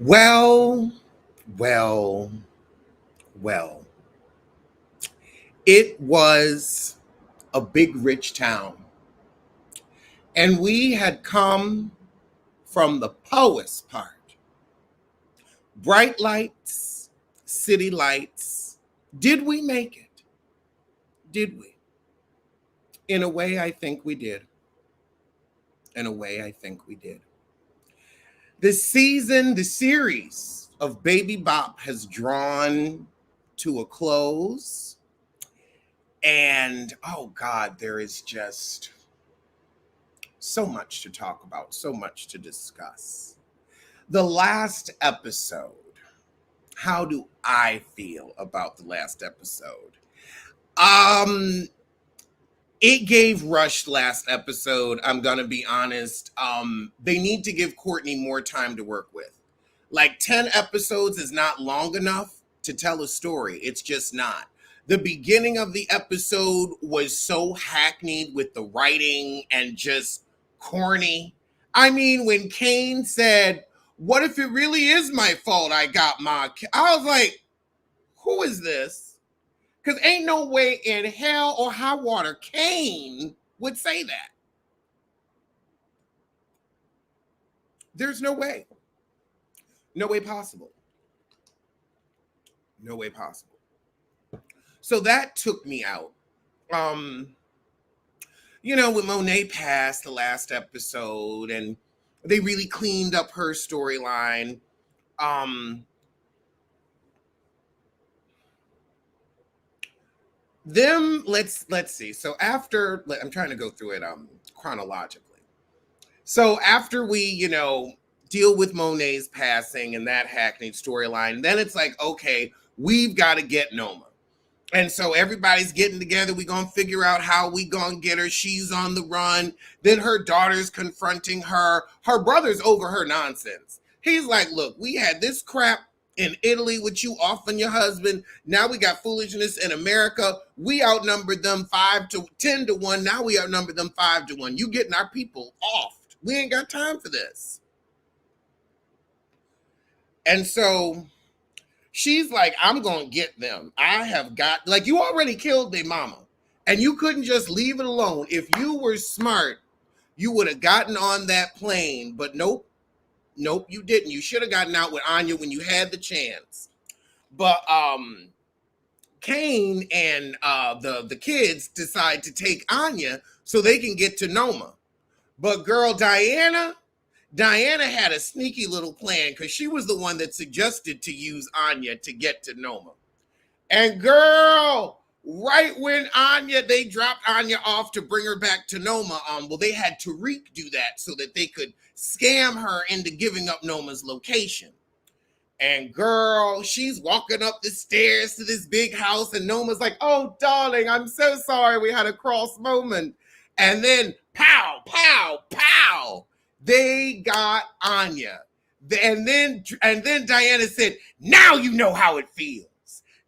Well, well, well. It was a big, rich town. And we had come from the poet's part. Bright lights, city lights. Did we make it? Did we? In a way, I think we did. In a way, I think we did. The series of Baby Bop has drawn to a close. And oh God, there is just so much to talk about, so much to discuss. The last episode, how do I feel about the last episode? Um, it gave Rush last episode, I'm gonna be honest. They need to give Courtney more time to work with. Like 10 episodes is not long enough to tell a story. It's just not. The beginning of the episode was so hackneyed with the writing and just corny. I mean, when Kane said, "What if it really is my fault I got I was like, who is this? Because ain't no way in hell or high water Kane would say that. There's no way. No way possible. No way possible. So that took me out. Um, when Monet passed the last episode and they really cleaned up her storyline. Um, let's see. So after I'm trying to go through it chronologically. So after we, deal with Monet's passing and that hackneyed storyline, then it's like, okay, we've got to get Noma. And so everybody's getting together. We're going to figure out how we going to get her. She's on the run. Then her daughter's confronting her. Her brother's over her nonsense. He's like, look, we had this crap in Italy with you offing your husband. Now we got foolishness in America. We outnumbered them 10-1. Now we outnumber them 5-1. You getting our people off. We ain't got time for this. And so she's like, I'm going to get them. I have got, like, you already killed their mama. And you couldn't just leave it alone. If you were smart, you would have gotten on that plane. But nope, you didn't. You should have gotten out with Anya when you had the chance. But Kane and the kids decide to take Anya so they can get to Noma. But girl, Diana had a sneaky little plan because she was the one that suggested to use Anya to get to Noma. And girl, right when they dropped Anya off to bring her back to Noma, they had Tariq do that so that they could scam her into giving up Noma's location. And girl, she's walking up the stairs to this big house, and Noma's like, oh, darling, I'm so sorry we had a cross moment. And then pow, pow, pow, they got Anya. And then Diana said, now you know how it feels.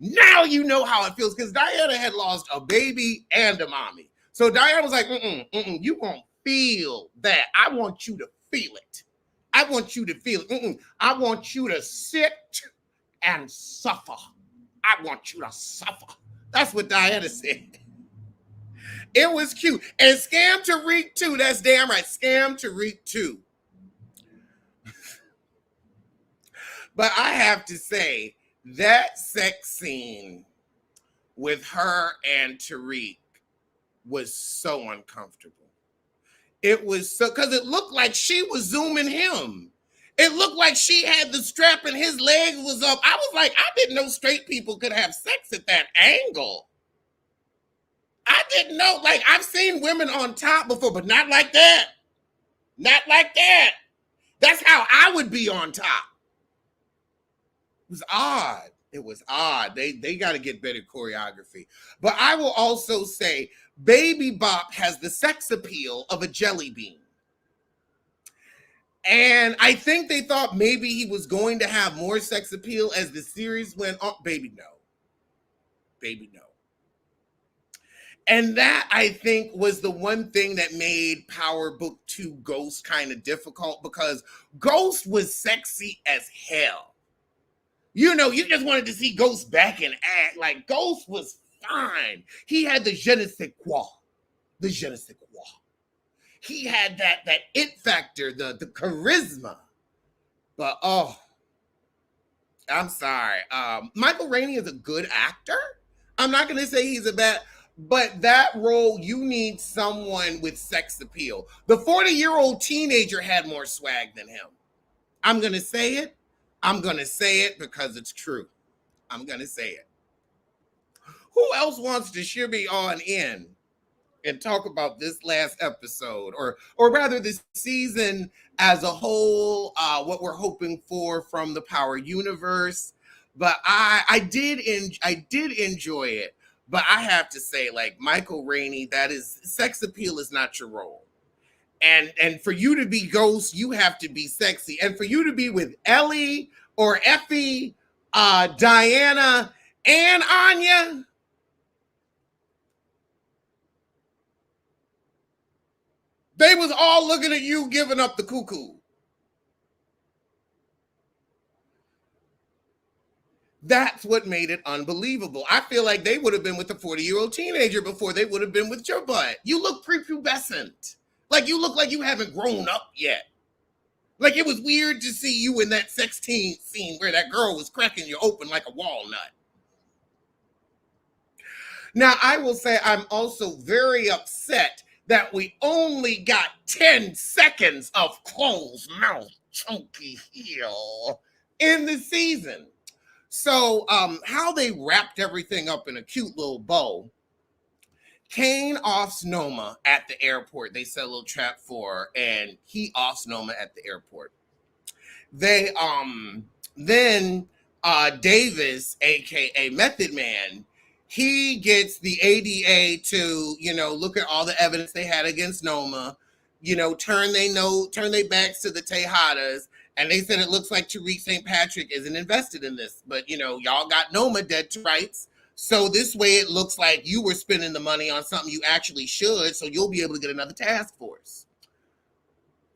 Now you know how it feels. Because Diana had lost a baby and a mommy. So Diana was like, you won't feel that. I want you to feel it. I want you to feel it. I want you to sit and suffer. I want you to suffer. That's what Diana said. It was cute. And Scam Tariq too. That's damn right. Scam Tariq too. But I have to say, that sex scene with her and Tariq was so uncomfortable. It was so, because it looked like she was zooming him. It looked like she had the strap and his leg was up. I was like, I didn't know straight people could have sex at that angle. I didn't know. Like, I've seen women on top before, but not like that. Not like that. That's how I would be on top. It was odd. It was odd. They got to get better choreography. But I will also say, Baby Bop has the sex appeal of a jelly bean. And I think they thought maybe he was going to have more sex appeal as the series went on. Baby, no. Baby, no. And that I think was the one thing that made Power Book 2 Ghost kind of difficult because Ghost was sexy as hell. You know, you just wanted to see Ghost back and act. Like Ghost was fine. He had the je ne sais quoi. The je ne sais quoi. He had that it factor, the charisma. But oh, I'm sorry. Michael Rainey is a good actor. I'm not gonna say he's a bad, but that role you need someone with sex appeal. The 40-year-old teenager had more swag than him. I'm gonna say it. I'm gonna say it because it's true. I'm gonna say it. Who else wants to shimmy on in and talk about this last episode, or rather this season as a whole, what we're hoping for from the Power universe? But I did enjoy it. But I have to say, like Michael Rainey, that is sex appeal is not your role. And for you to be Ghost, you have to be sexy. And for you to be with Ellie or Effie, Diana, and Anya, they was all looking at you giving up the cuckoo. That's what made it unbelievable. I feel like they would have been with the 40-year-old teenager before they would have been with your butt. You look prepubescent. Like you look like you haven't grown up yet. Like it was weird to see you in that sex scene where that girl was cracking you open like a walnut. Now, I will say I'm also very upset that we only got 10 seconds of closed mouth chunky heel in the season. So, how they wrapped everything up in a cute little bow. Kane offs Noma at the airport. They set a little trap for her, and he offs Noma at the airport. They then Davis, aka Method Man, he gets the ADA to, look at all the evidence they had against Noma, turn their backs to the Tejadas, and they said it looks like Tariq St. Patrick isn't invested in this, but y'all got Noma dead to rights. So this way it looks like you were spending the money on something you actually should, so you'll be able to get another task force.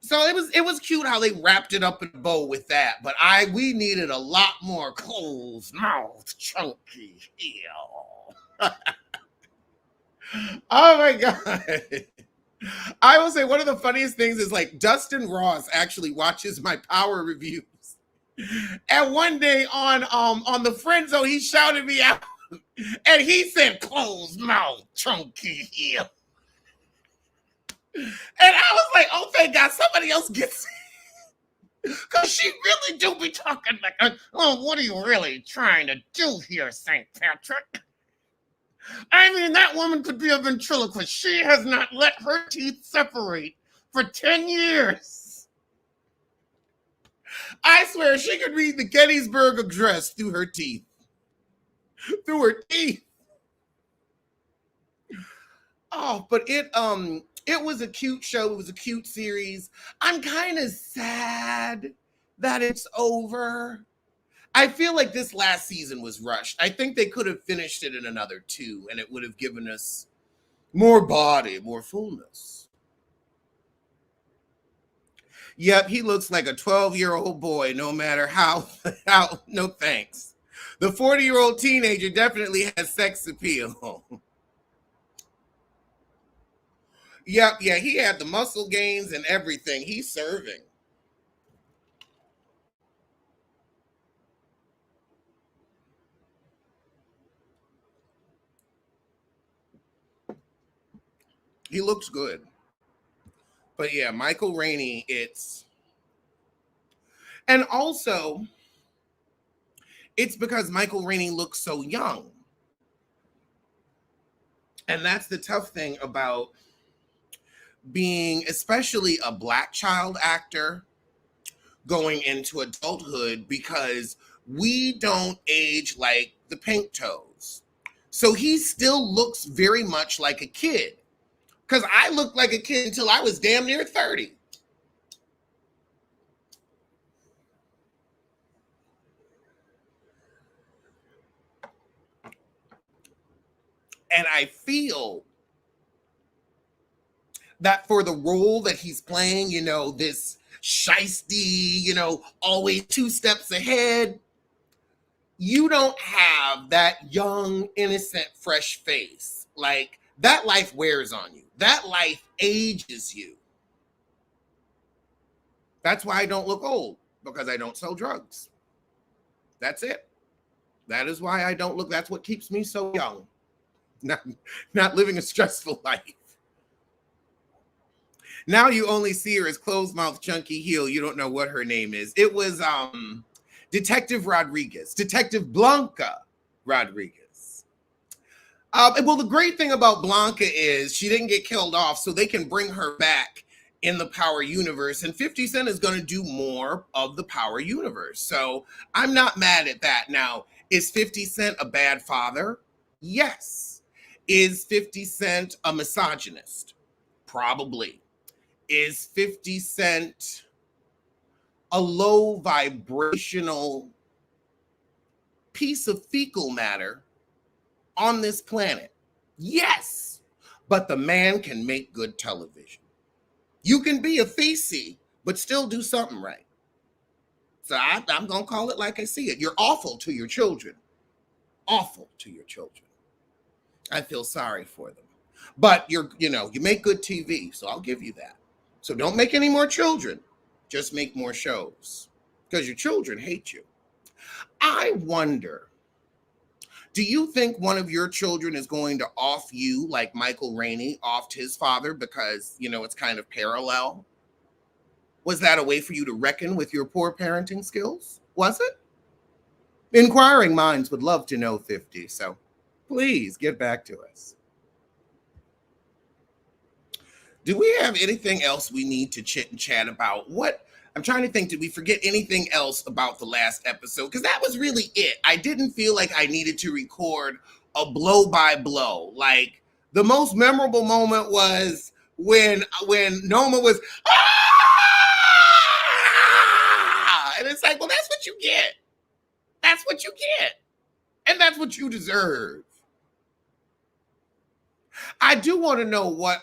So it was cute how they wrapped it up in a bow with that, but we needed a lot more closed mouth chunky heel. Oh my god. I will say one of the funniest things is like Dustin Ross actually watches my Power reviews. And one day on the friend zone, he shouted me out and he said closed mouth chunky heel. And I was like, oh thank God somebody else gets it. Because she really do be talking like, oh, what are you really trying to do here, St. Patrick? I mean, that woman could be a ventriloquist. She has not let her teeth separate for 10 years. I swear she could read the Gettysburg Address through her teeth. Through her teeth. Oh, but it was a cute show. It was a cute series. I'm kind of sad that it's over. I feel like this last season was rushed. I think they could have finished it in another 2 and it would have given us more body, more fullness. Yep, he looks like a 12-year-old boy, no matter how, no thanks. The 40-year-old teenager definitely has sex appeal. Yep, yeah, he had the muscle gains and everything. He's serving. He looks good. But yeah, Michael Rainey, and also it's because Michael Rainey looks so young. And that's the tough thing about being, especially a Black child actor going into adulthood, because we don't age like the Pink Toes. So he still looks very much like a kid. Because I looked like a kid until I was damn near 30. And I feel that for the role that he's playing, this shisty, always two steps ahead, you don't have that young, innocent, fresh face. Like, that life wears on you. That life ages you. That's why I don't look old, because I don't sell drugs. That's it. That is why I don't look. That's what keeps me so young. Not living a stressful life. Now you only see her as closed mouth chunky heel. You don't know what her name is. It was Detective Rodriguez, Detective Blanca Rodriguez. Well, the great thing about Blanca is she didn't get killed off, so they can bring her back in the Power universe, and 50 Cent is going to do more of the Power universe. So I'm not mad at that. Now, is 50 Cent a bad father? Yes. Is 50 Cent a misogynist? Probably. Is 50 Cent a low vibrational piece of fecal matter on this planet? Yes. But the man can make good television. You can be a feces, but still do something right. So I'm going to call it like I see it. You're awful to your children. Awful to your children. I feel sorry for them. But you make good TV, so I'll give you that. So don't make any more children. Just make more shows. Because your children hate you. I wonder, do you think one of your children is going to off you like Michael Rainey offed his father because, it's kind of parallel? Was that a way for you to reckon with your poor parenting skills? Was it? Inquiring minds would love to know, 50. So please get back to us. Do we have anything else we need to chit and chat about? I'm trying to think, did we forget anything else about the last episode? Because that was really it. I didn't feel like I needed to record a blow by blow. Like, the most memorable moment was when Noma was, ah! And it's like, well, that's what you get. That's what you get. And that's what you deserve. I do want to know what,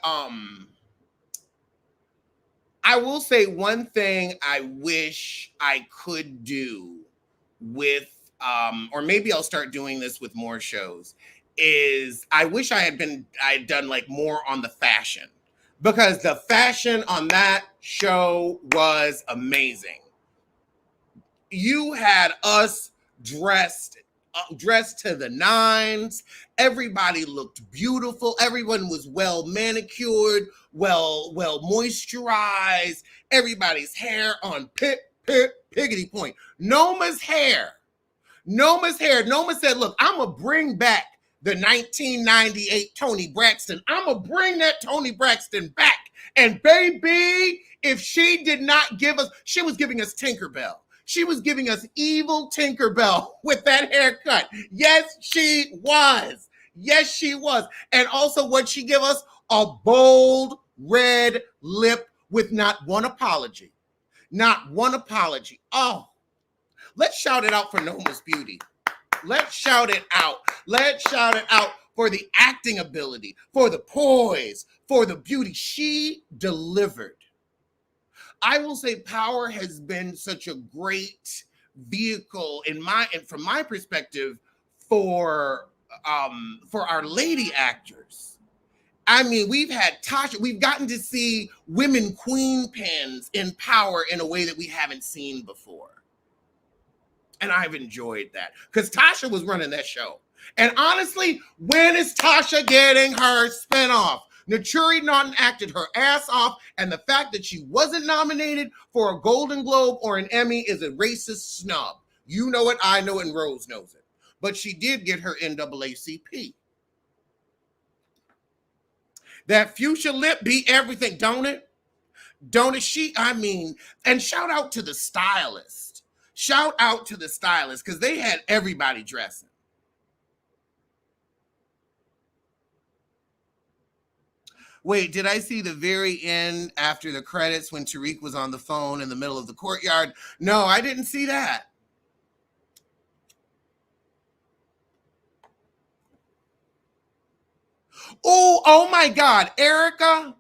I will say one thing I wish I could do with, or maybe I'll start doing this with more shows, is I wish I'd done like more on the fashion, because the fashion on that show was amazing. You had us dressed to the nines. Everybody looked beautiful. Everyone was well manicured, well moisturized. Everybody's hair on piggity point. Noma's hair. Noma said, look, I'm going to bring back the 1998 Toni Braxton. I'm going to bring that Toni Braxton back. And baby, if she did not give us, she was giving us Tinkerbell. She was giving us evil Tinkerbell with that haircut. Yes, she was. Yes, she was. And also, what'd she give us? A bold red lip with not one apology. Not one apology. Oh, let's shout it out for Noma's beauty. Let's shout it out. Let's shout it out for the acting ability, for the poise, for the beauty. She delivered. I will say Power has been such a great vehicle from my perspective for our lady actors. I mean, we've had Tasha, we've gotten to see women queen pins in Power in a way that we haven't seen before. And I've enjoyed that because Tasha was running that show. And honestly, when is Tasha getting her spinoff? Naturi Naughton acted her ass off, and the fact that she wasn't nominated for a Golden Globe or an Emmy is a racist snub. You know it, I know it, and Rose knows it. But she did get her NAACP. That fuchsia lip beat everything, don't it? Don't it? And shout out to the stylist. Shout out to the stylist, because they had everybody dressing. Wait, did I see the very end after the credits when Tariq was on the phone in the middle of the courtyard? No, I didn't see that. Oh my God, Erica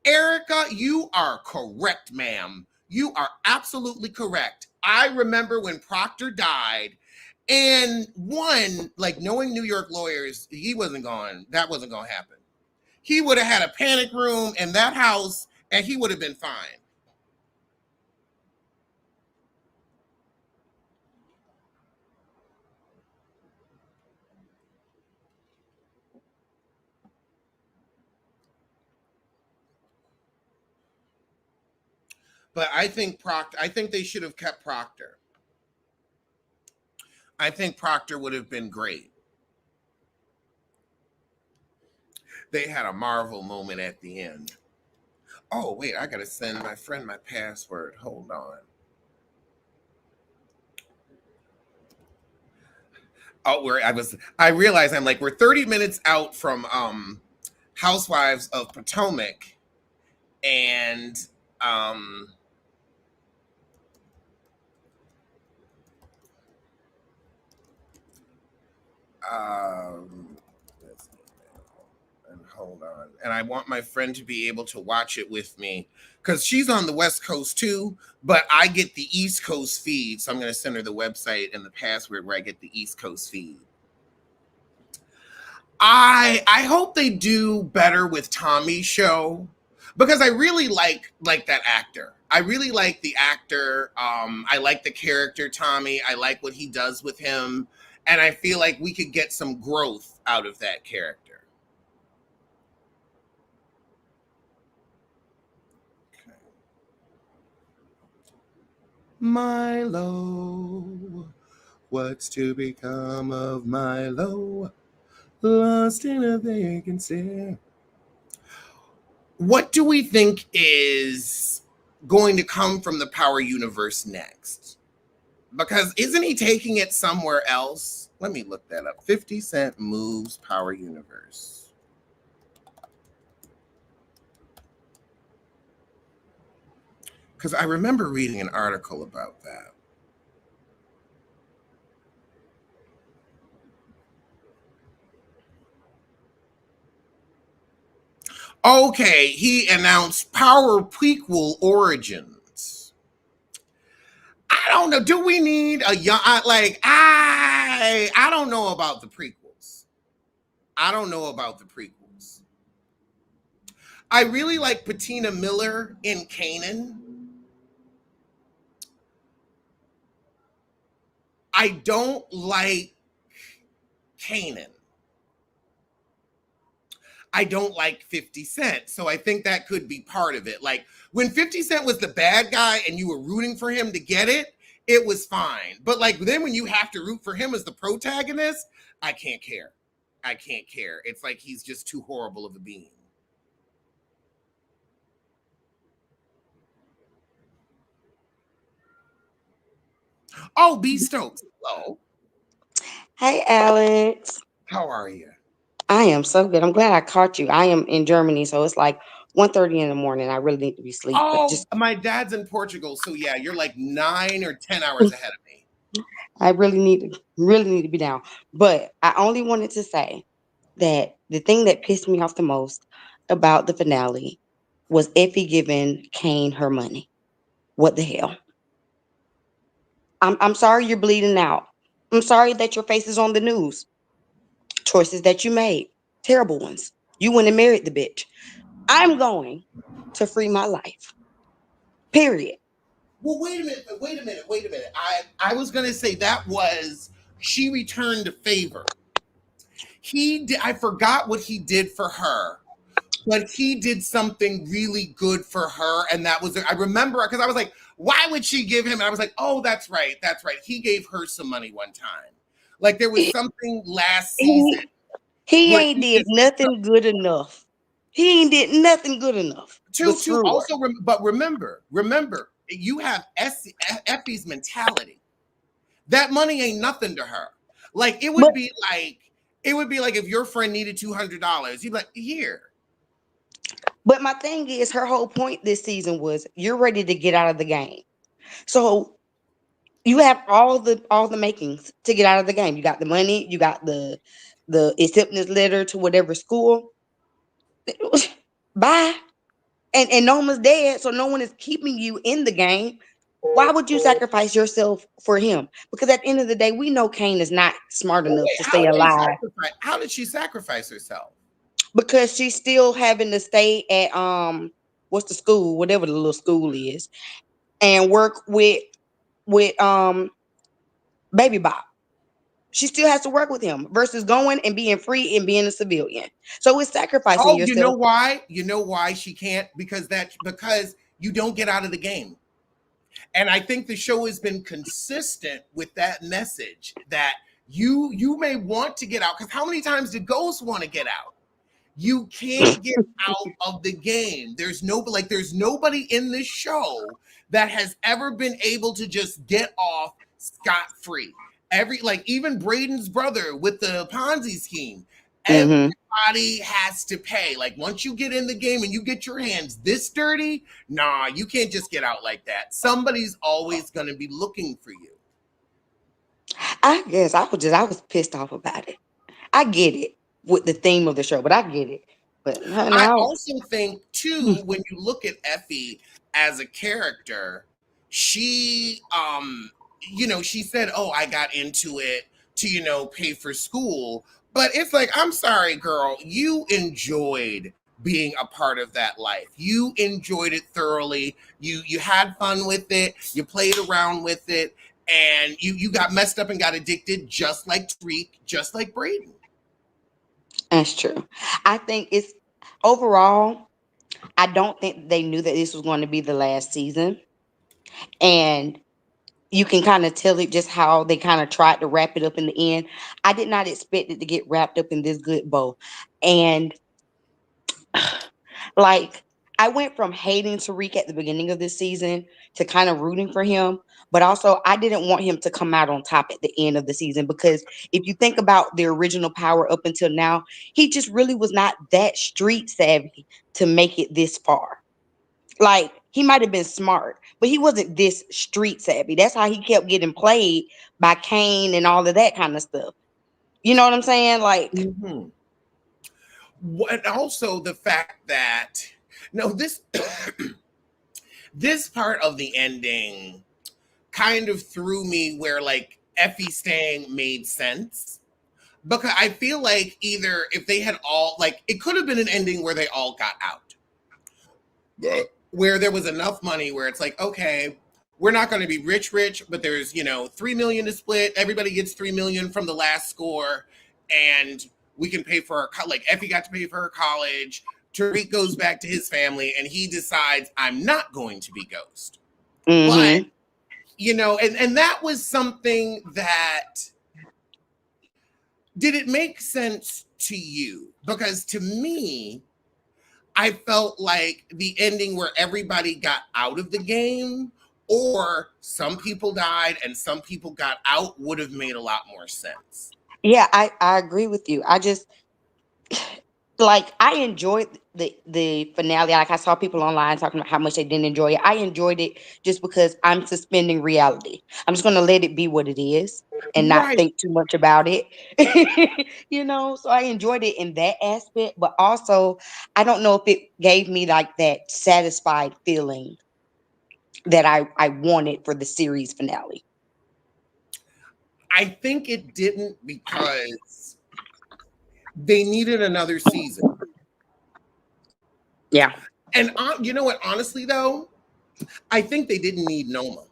Erica, you are correct, ma'am. You are absolutely correct. I remember when Proctor died, and one, like knowing New York lawyers, he wasn't going, that wasn't going to happen. He would have had a panic room in that house and he would have been fine. But I think Proctor, I think they should have kept Proctor. I think Proctor would have been great. They had a Marvel moment at the end. Oh, wait, I got to send my friend my password. Hold on. Oh, where I realized I'm like, we're 30 minutes out from Housewives of Potomac, and um um and hold on. And I want my friend to be able to watch it with me because she's on the West Coast too, but I get the East Coast feed. So I'm going to send her the website and the password where I get the East Coast feed. I hope they do better with Tommy's show because I really like that actor. I really like the actor. I like the character Tommy. I like what he does with him, and I feel like we could get some growth out of that character. Okay. Milo, what's to become of Milo? Lost in a vacancy. What do we think is going to come from the Power Universe next? Because isn't he taking it somewhere else? Let me look that up. 50 Cent moves Power Universe. Because I remember reading an article about that. Okay, he announced Power prequel origins. I don't know. Do we need a young like I don't know about the prequels. I don't know about the prequels. I really like Patina Miller in Kanan. I don't like Kanan. I don't like 50 Cent. So I think that could be part of it. Like when 50 Cent was the bad guy and you were rooting for him to get it, it was fine. But like then when you have to root for him as the protagonist, I can't care. I can't care. It's like he's just too horrible of a being. Oh, B Stokes. Hello. Hey, Alex. How are you? I am so good. I'm glad I caught you. I am in Germany, so it's like 1:30 in the morning. I really need to be asleep, but Oh, just my dad's in Portugal. So yeah, you're like 9 or 10 hours ahead of me. I really need to be down. But I only wanted to say that the thing that pissed me off the most about the finale was Effie giving Kane her money. What the hell? I'm sorry you're bleeding out. I'm sorry that your face is on the news. Choices that you made, terrible ones. You went and married the bitch. I'm going to free my life. Period. Well, wait a minute, wait a minute, wait a minute. I was gonna say that was she returned a favor. He did, I forgot what he did for her, but he did something really good for her, and that was I remember because I was like, why would she give him? And I was like, oh, that's right. He gave her some money one time. Like there was something last season He, he where ain't he did just did nothing good enough. He ain't did nothing good enough but to screw her. also, but remember, you have Effie's mentality. That money ain't nothing to her. Like But it would be like if your friend needed $200, you'd be like, here. but my thing is, her whole point this season was you're ready to get out of the game. So you have all the makings to get out of the game. You got the money. You got the acceptance letter to whatever school. Bye. and Noma's dead, so no one is keeping you in the game. Why would you sacrifice yourself for him? Because at the end of the day, we know Kane is not smart Well, enough wait, to stay alive how did she sacrifice herself? because she's still having to stay at what's the school, whatever the little school is, and work with Baby Bop. She still has to work with him versus going and being free and being a civilian. So it's sacrificing Oh, you know yourself. why? You know why she can't? Because you don't get out of the game. And I think the show has been consistent with that message that you may want to get out, because how many times did Ghost want to get out? You can't get out of the game. There's nobody in this show that has ever been able to just get off scot-free. Even Braden's brother with the Ponzi scheme, Hmm. everybody has to pay. Like, once you get in the game and you get your hands this dirty, nah, you can't just get out like that. Somebody's always going to be looking for you. I guess I was pissed off about it. I get it with the theme of the show, but I get it. But I now, also think too, when you look at Effie as a character, she she said, "Oh, I got into it to, pay for school." But it's like, I'm sorry, girl, you enjoyed being a part of that life. You enjoyed it thoroughly. You had fun with it. You played around with it, and you got messed up and got addicted, just like Tariq, just like Braden. that's true. I think it's overall. I don't think they knew that this was going to be the last season, and you can kind of tell it just how they kind of tried to wrap it up in the end. I did not expect it to get wrapped up in this good bow, and like I went from hating Tariq at the beginning of this season to kind of rooting for him, but also I didn't want him to come out on top at the end of the season because if you think about the original Power up until now, he just really was not that street savvy to make it this far. Like he might have been smart, but he wasn't this street savvy. That's how he kept getting played by Kane and all of that kind of stuff. You know what I'm saying? Like, Mhm. And also the fact that no, this part of the ending kind of threw me where, like, Effie staying made sense. Because I feel like either if they had all, like, it could have been an ending where they all got out, where there was enough money where it's like, okay, we're not going to be rich, but there's, 3 million to split. Everybody gets 3 million from the last score, and we can pay for like Effie got to pay for her college. Tariq goes back to his family and he decides, I'm not going to be Ghost. But, mm-hmm. and that was something that, did it make sense to you? Because to me, I felt like the ending where everybody got out of the game, or some people died and some people got out, would have made a lot more sense. Yeah, I agree with you. I just like I enjoyed the finale. Like I saw people online talking about how much they didn't enjoy it. I enjoyed it just because I'm suspending reality. I'm just gonna let it be what it is and not Right. think too much about it. So I enjoyed it in that aspect, but also I don't know if it gave me like that satisfied feeling that I wanted for the series finale. I think it didn't because they needed another season. Yeah. And you know what? Honestly, though, I think they didn't need Noma.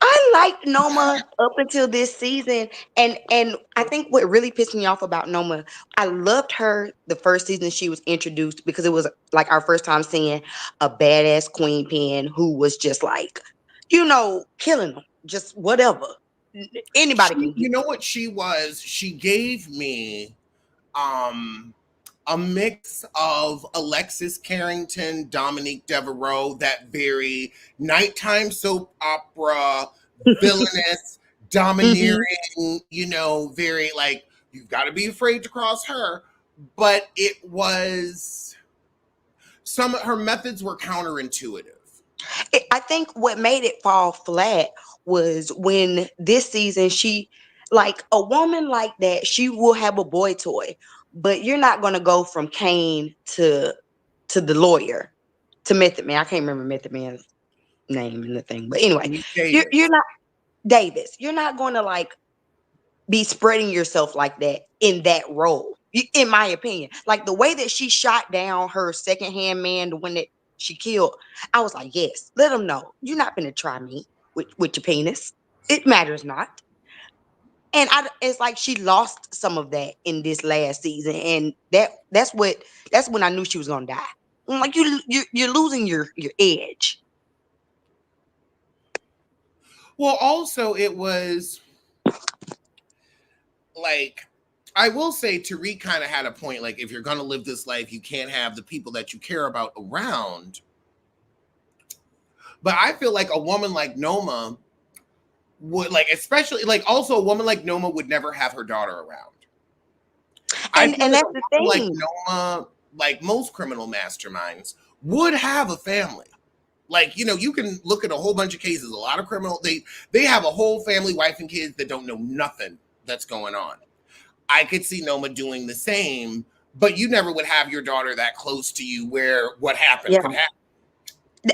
I liked Noma up until this season, and I think what really pissed me off about Noma, I loved her the first season she was introduced because it was like our first time seeing a badass queen pin who was just like, killing them, just whatever. Anybody can You get know what she was? She gave me um a mix of Alexis Carrington, Dominique Devereaux, that very nighttime soap opera, it. villainous, Hmm. domineering, very like, you've got to be afraid to cross her. But it was, some of her methods were counterintuitive. I think what made it fall flat was when this season like a woman like that, she will have a boy toy, but you're not gonna go from Kane to to the lawyer, to Method Man. I can't remember Method Man's name in the thing, but anyway, Meet you're Davis. not Davis. You're not going to like be spreading yourself like that in that role, in my opinion. Like the way that she shot down her secondhand man, the one that she killed, I was like, yes, let them know you're not going to try me with your penis. It matters not. And it's like she lost some of that in this last season, and that's when I knew she was gonna die. I'm like you're losing your edge. Well, also it was like, I will say Tariq kind of had a point. Like, if you're gonna live this life, you can't have the people that you care about around. But I feel like a woman like Noma would, like, especially like, also a woman like Noma would never have her daughter around. I feel And like that's a the woman like thing. Noma, like most criminal masterminds, would have a family. Like, you can look at a whole bunch of cases. A lot of criminal, they have a whole family, wife and kids that don't know nothing that's going on. I could see Noma doing the same, but you never would have your daughter that close to you where what happened Yeah. could happen.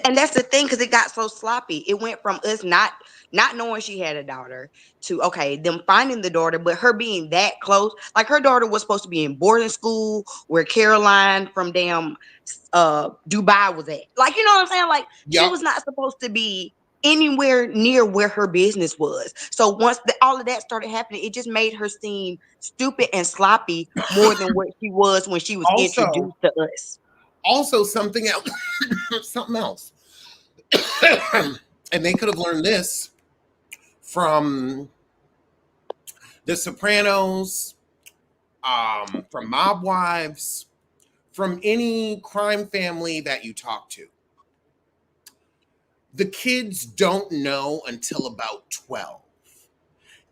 And that's the thing, because it got so sloppy. It went from us not knowing she had a daughter to okay, them finding the daughter, but her being that close. Like her daughter was supposed to be in boarding school where Caroline from damn Dubai was at. Like, you know what I'm saying? Like she Yep. was not supposed to be anywhere near where her business was. So once all of that started happening, it just made her seem stupid and sloppy more than what she was when she was Also, introduced to us. also something else, something else. And they could have learned this from The Sopranos, from Mob Wives, from any crime family that you talk to. The kids don't know until about 12.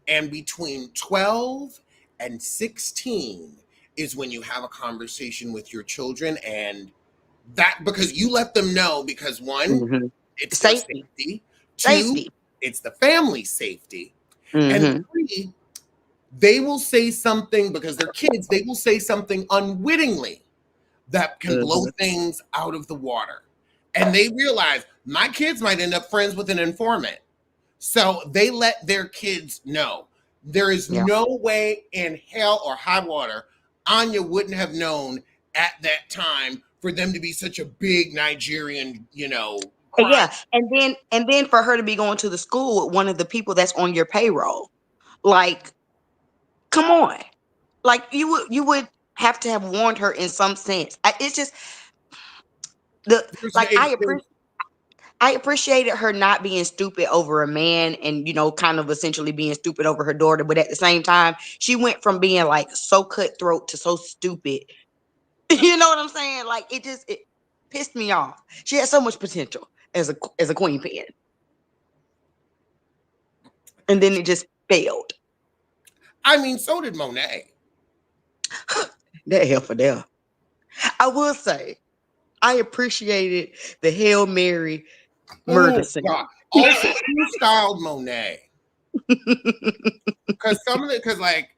And between 12 and 16 is when you have a conversation with your children. And that, because you let them know, because one, Mm-hmm. it's their Safety. safety. Two, Safety. it's the family's safety. And Mm-hmm. three, they will say something, because they're kids, they will say something unwittingly that can blow Mm-hmm. things out of the water. And they realize my kids might end up friends with an informant. So they let their kids know. There is Yeah. no way in hell or high water Anya wouldn't have known at that time for them to be such a big Nigerian, crime. Yeah. And then for her to be going to the school with one of the people that's on your payroll. Like, come on. Like you would have to have warned her in some sense. It's just the There's, like I appreciated her not being stupid over a man and, kind of essentially being stupid over her daughter. But at the same time, she went from being like so cutthroat to so stupid. You know what I'm saying? Like it pissed me off. She had so much potential as a queen pin, and then it just failed. I mean, so did Monet. That hell for there. I will say I appreciated the Hail Mary murder Oh God. scene. Also, who styled Monet? Because like,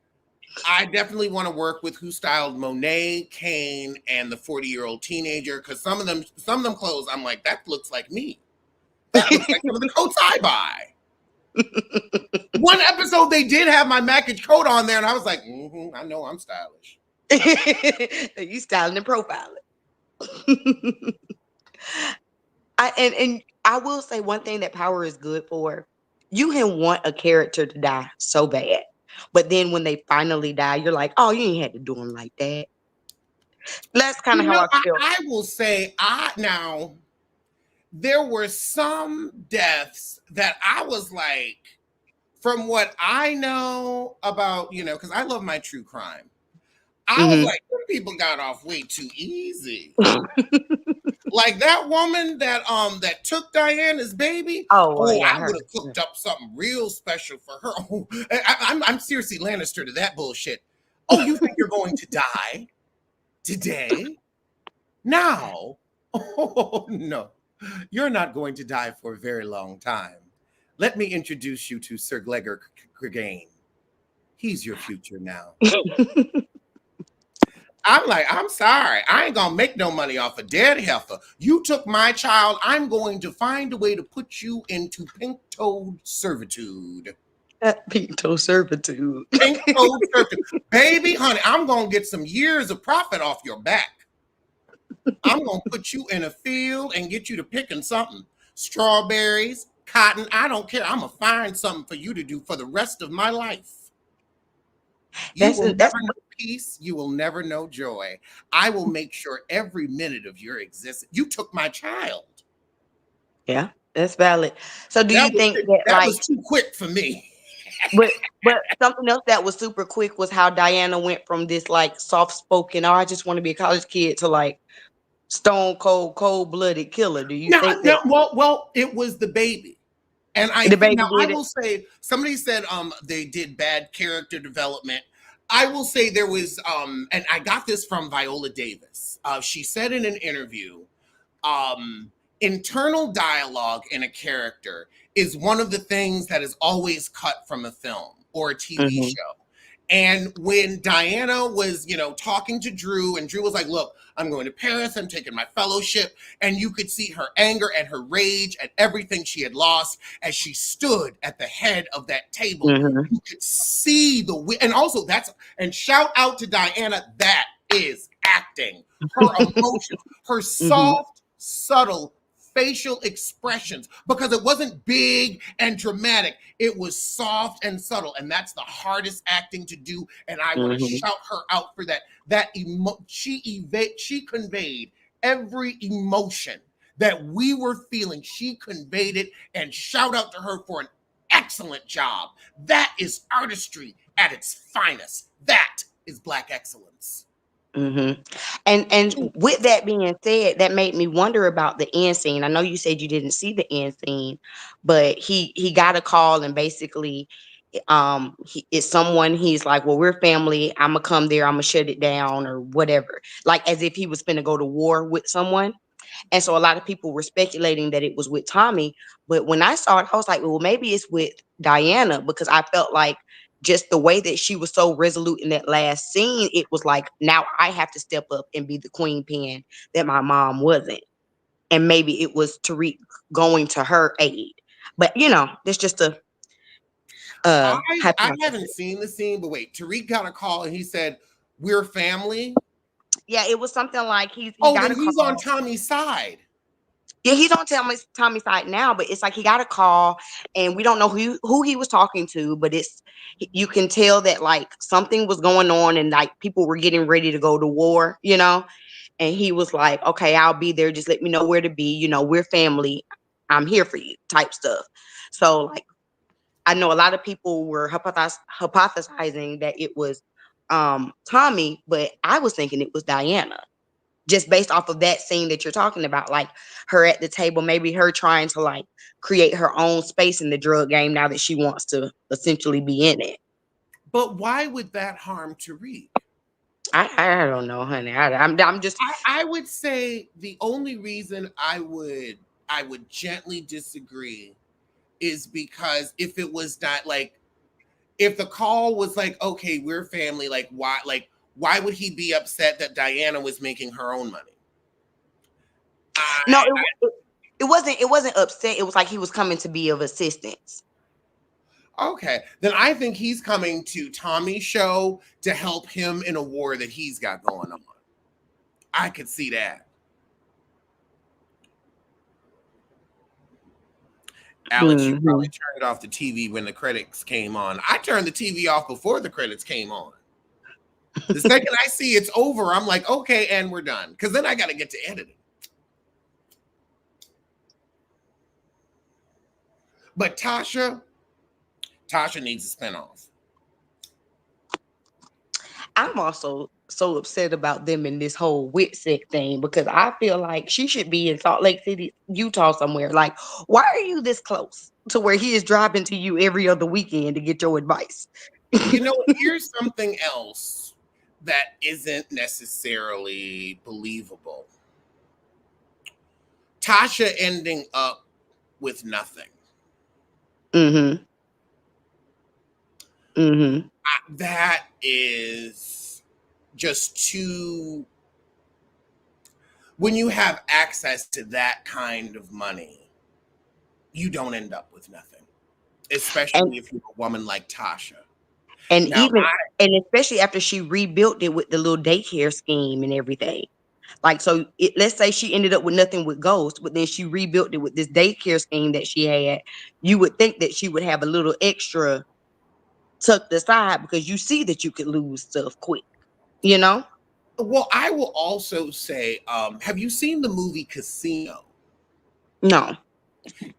I definitely want to work with who styled Monet, Kane, and the 40-year-old teenager. Because some of them clothes, I'm like, that looks like me. That looks like some of the coats I buy. One episode they did have my Mackage coat on there, and I was like, I know I'm stylish. You styling and profiling. And I will say one thing that power is good for. You can want a character to die so bad, but then when they finally die, you're like, oh, you ain't had to do them like that. That's kind of how I I, feel. I will say, now there were some deaths that I was like, from what I know about, because I love my true crime. I was Hmm. like, some people got off way too easy. Like that woman that took Diana's baby. Oh well, Oh, yeah, I would her. have cooked up something real special for her. Oh, I'm Cersei Lannister to that bullshit. Oh, you think you're going to die today? Now? Oh no, you're not going to die for a very long time. Let me introduce you to Sir Gregor Clegane. He's your future now. I'm like, I'm sorry. I ain't gonna make no money off a dead heifer. You took my child. I'm going to find a way to put you into pink-toed servitude. That pinto servitude. Pink-toed servitude. Baby, honey, I'm gonna get some years of profit off your back. I'm gonna put you in a field and get you to picking something. Strawberries, cotton, I don't care. I'm gonna find something for you to do for the rest of my life. You will That's never know peace. You will never know joy. I will make sure every minute of your existence. You took my child. yeah, that's valid. So do you That was think that that like was too quick for me. but something else that was super quick was how Diana went from this like soft spoken, oh, I just want to be a college kid to like stone cold blooded killer. Do you No, think that no, well, it was the baby. And I the think baby now I did it? will say somebody said they did bad character development. I will say there was and I got this from Viola Davis. She said in an interview, um internal dialogue in a character is one of the things that is always cut from a film or a TV Mm-hmm. show. And when Diana was, talking to Drew, and Drew was like, look, I'm going to Paris, I'm taking my fellowship. And you could see her anger and her rage at everything she had lost as she stood at the head of that table. Mm-hmm. You could see and also and shout out to Diana, that is acting. Her emotions, her Mm-hmm. soft, subtle facial expressions, because it wasn't big and dramatic. It was soft and subtle, and that's the hardest acting to do. And I want to Mm-hmm. shout her out for that. She conveyed every emotion that we were feeling. She conveyed it, and shout out to her for an excellent job. That is artistry at its finest. That is Black excellence. Mm-hmm. And with that being said, that made me wonder about the end scene. I know you said you didn't see the end scene, but he got a call and basically it's someone he's like, well, we're family. I'm gonna come there, I'm gonna shut it down or whatever. Like as if he was finna go to war with someone. And so a lot of people were speculating that it was with Tommy. But when I saw it, I was like, well, maybe it's with Diana because I felt like just the way that she was so resolute in that last scene, it was like, now I have to step up and be the queen pin that my mom wasn't. And maybe it was Tariq going to her aid. But that's just a I haven't hypothesis. seen the scene, but wait, Tariq got a call and he said, we're family. Yeah, it was something like he Oh, got then a he's on call. Tommy's side. Yeah, he's on Tommy's side now, but it's like he got a call, and we don't know who he was talking to, but you can tell that like something was going on, and like people were getting ready to go to war. And he was like, "Okay, I'll be there. Just let me know where to be. We're family. I'm here for you," type stuff. So like, I know a lot of people were hypothesizing that it was Tommy, but I was thinking it was Diana just based off of that scene that you're talking about, like her at the table, maybe her trying to like create her own space in the drug game now that she wants to essentially be in it. But why would that harm Tariq? I don't know, honey. I'm just I would say the only reason I would gently disagree is because if it was not like, if the call was like, okay, we're family, why would he be upset that Diana was making her own money? no. I, It wasn't upset. It was like he was coming to be of assistance. okay, then I think he's coming to Tommy's show to help him in a war that he's got going on. I could see that. Alex, you Hmm. probably turned off the TV when the credits came on. I turned the TV off before the credits came on. The second I see it's over, I'm like, okay, and we're done. Because then I got to get to editing. But Tasha needs a spinoff. I'm also so upset about them in this whole Witsec thing because I feel like she should be in Salt Lake City, Utah somewhere. Like, why are you this close to where he is driving to you every other weekend to get your advice? Here's something else that isn't necessarily believable. Tasha ending up with nothing. Mm-hmm. Mm-hmm. That is just too, when you have access to that kind of money, you don't end up with nothing, And especially if you're a woman like Tasha. and Now, even and especially after she rebuilt it with the little daycare scheme and everything. Like, so let's say she ended up with nothing with Ghost, but then she rebuilt it with this daycare scheme that she had. You would think that she would have a little extra tucked aside because you see that you could lose stuff quick, you know? well, I will also say, have you seen the movie Casino? No.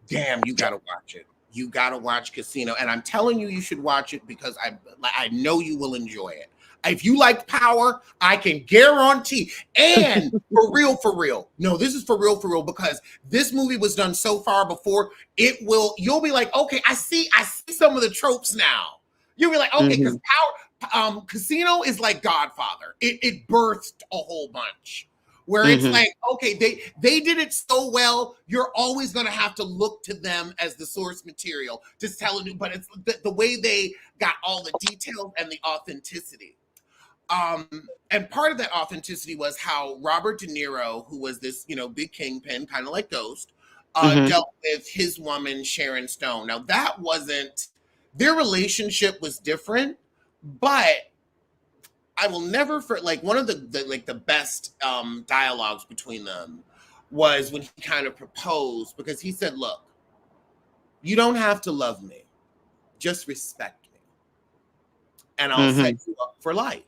Damn, you gotta watch it. You gotta watch Casino, and I'm telling you, you should watch it because I know you will enjoy it. If you like Power, I can guarantee. And for real. No, this is for real because this movie was done so far before. You'll be like, okay, I see some of the tropes now. You'll be like, okay, because Hmm. Casino is like Godfather. It birthed a whole bunch where it's Hmm. like, okay, they did it so well, you're always going to have to look to them as the source material to tell you, but it's the way they got all the details and the authenticity. And part of that authenticity was how Robert De Niro, who was this, big kingpin, kind of like Ghost, Hmm. dealt with his woman Sharon Stone. Now that wasn't, their relationship was different, but I will never for like one of the best dialogues between them was when he kind of proposed, because he said, "Look, you don't have to love me, just respect me, and I'll set Hmm. you up for life."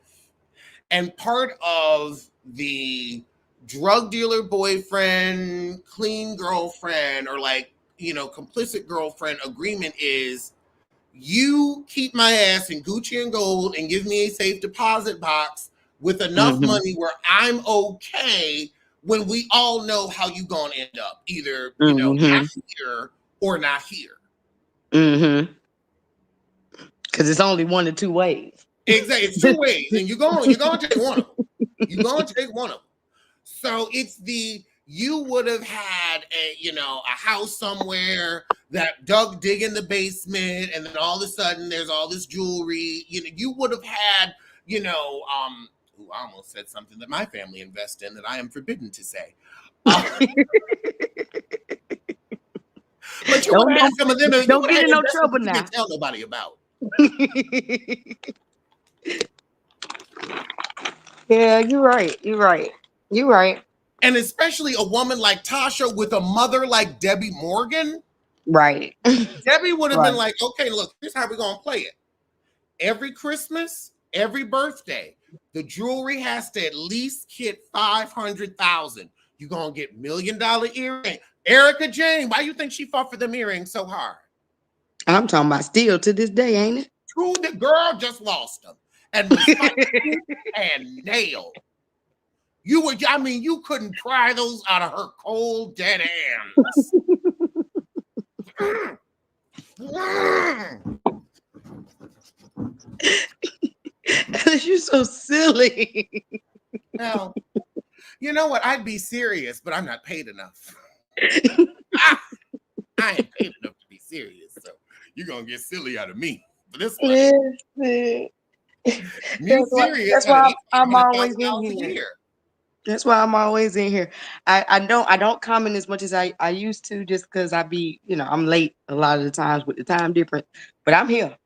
And part of the drug dealer boyfriend, clean girlfriend, or like complicit girlfriend agreement is, you keep my ass in Gucci and gold and give me a safe deposit box with enough Hmm. money where I'm okay, when we all know how you gonna end up, either Hmm. not here or not here. Hmm. Because it's only one or two ways. Exactly, it's two ways, and you're gonna take one of them. You're gonna take one of them. So it's you would have had a house somewhere that dug dig in the basement, and then all of a sudden there's all this jewelry. You would have had, ooh, I almost said something that my family invest in that I am forbidden to say. Uh, but you would don't have had don't some of them, and you don't would have get had in no investments trouble that you now. can't tell nobody about. Yeah, you're right. You're right. You're right. And especially a woman like Tasha with a mother like Debbie Morgan. Right. Debbie would have been Right. like, okay, look, here's how we're gonna play it. Every Christmas, every birthday, the jewelry has to at least hit 500,000. You're gonna get $1 million earring. Erica Jane, why you think she fought for them earrings so hard? I'm talking about still to this day, ain't True, the girl just lost them and was fighting and nailed. You couldn't pry those out of her cold, dead hands. it? You're so silly. Now, you know what? I'd be serious, but I'm not paid enough. Ah, I ain't paid enough to be serious, so you're gonna get silly out of me for this one. Listen, Me serious that's got to why hit five I'm hundred always thousand in dollars a here. year. That's why I'm always in here. I don't comment as much as I used to just because I'm late a lot of the times with the time difference. But I'm here.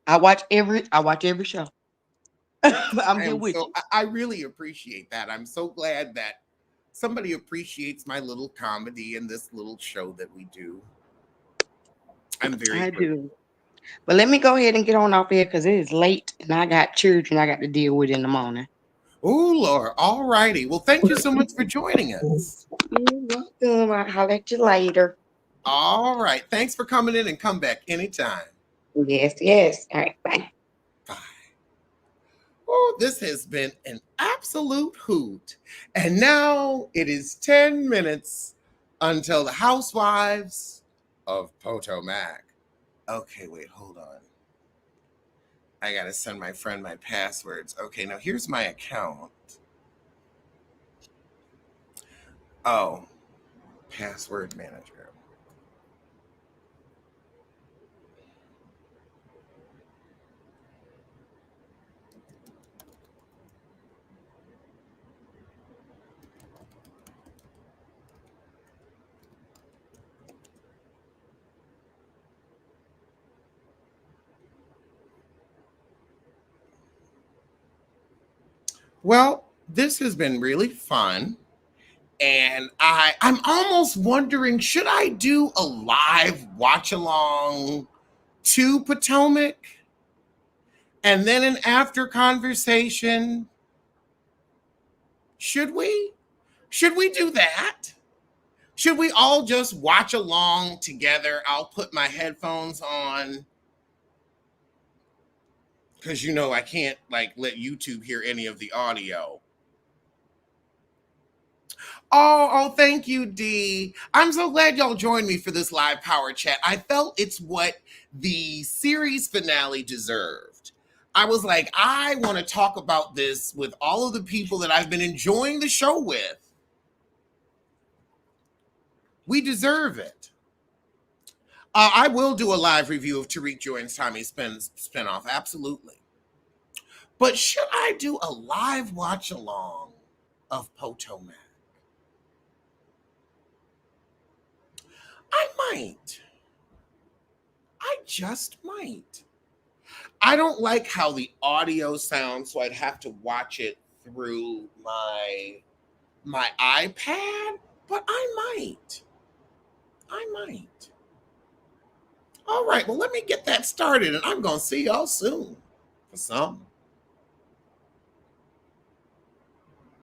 I watch every show. I'm I here am with so you. I really appreciate that. I'm so glad that somebody appreciates my little comedy and this little show that we do. I'm very I grateful. do. But let me go ahead and get on off here because it is late and I got children I got to deal with in the morning. Oh Lord. All righty. Well, thank you so much for joining us. You're welcome. I'll holler at you later. All right. Thanks for coming in, and come back anytime. Yes, yes. All right, bye. Bye. Oh, this has been an absolute hoot. And now it is 10 minutes until the housewives of Potomac. Okay, wait, hold on. I gotta send my friend my passwords. Okay, now here's my account. Oh, password manager. Well, this has been really fun. And I'm almost wondering, should I do a live watch along to Potomac and then an after conversation? Should we? Should we do that? Should we all just watch along together? I'll put my headphones on because I can't like let YouTube hear any of the audio. Oh, thank you, Dee. I'm so glad y'all joined me for this live power chat. I felt it's what the series finale deserved. I was like, I want to talk about this with all of the people that I've been enjoying the show with. We deserve it. I will do a live review of Tariq Jordan's Tommy spinoff, absolutely. But should I do a live watch along of Potomac? I might. I just might. I don't like how the audio sounds, so I'd have to watch it through my iPad, but I might. I might. All right, well, let me get that started, and I'm going to see y'all soon for some.